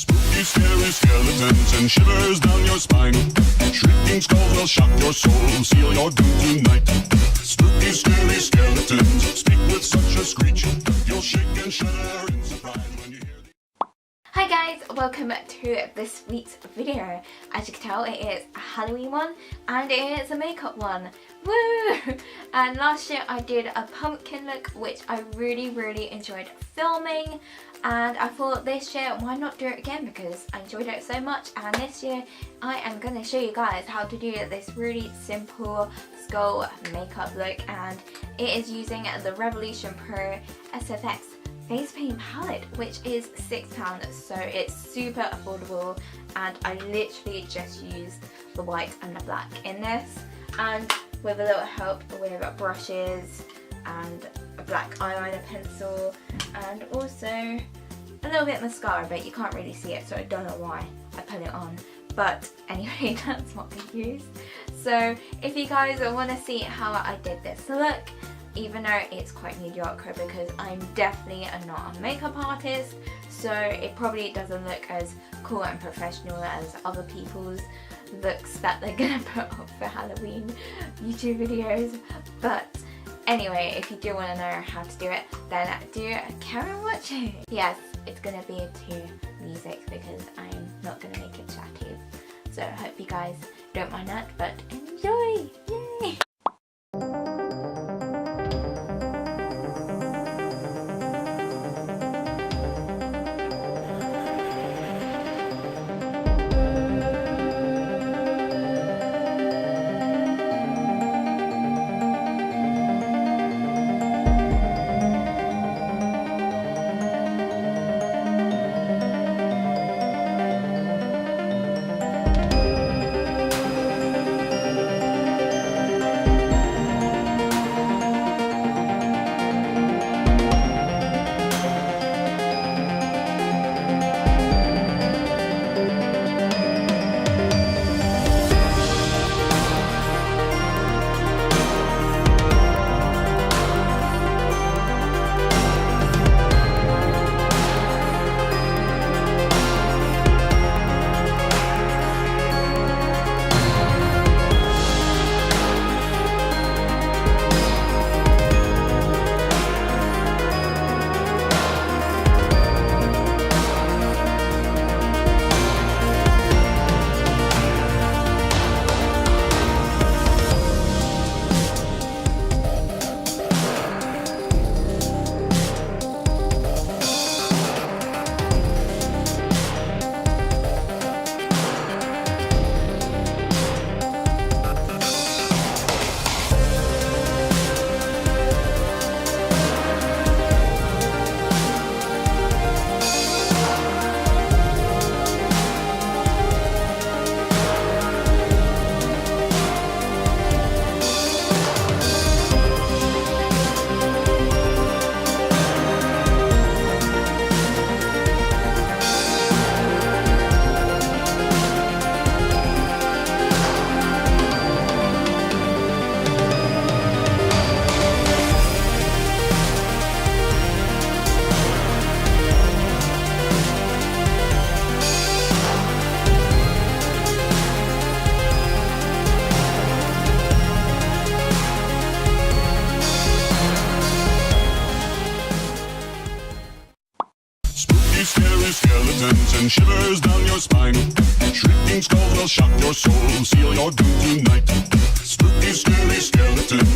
Spooky, scary skeletons and shivers down your spine. Shrieking skulls will shock your soul, seal your doom tonight. Spooky, scary skeletons speak with such a screech. You'll shake and shudder in surprise when you hear the... Hi guys, welcome to this week's video. As you can tell, it is a Halloween one and it is a makeup one. Woo! And last year I did a pumpkin look which I really enjoyed filming, and I thought this year why not do it again because I enjoyed it so much. And this year I am going to show you guys how to do this really simple skull makeup look, and it is using the Revolution Pro SFX face paint palette, which is £6, so it's super affordable, and I literally just use the white and the black in this, and with a little help with brushes and a black eyeliner pencil and also a little bit of mascara, but you can't really see it so I don't know why I put it on, but anyway that's what I used. So if you guys want to see how I did this look, even though it's quite mediocre because I'm definitely not a makeup artist, so it probably doesn't look as cool and professional as other people's looks that they're gonna put up for Halloween YouTube videos. But anyway, if you do want to know how to do it, then do carry on watching. Yes, it's gonna be to music because I'm not gonna make it chatty, so I hope you guys don't mind that, but enjoy! Yay! Scary skeletons and shivers down your spine. Shrieking skulls will shock your soul, seal your doom tonight. Spooky, scary skeletons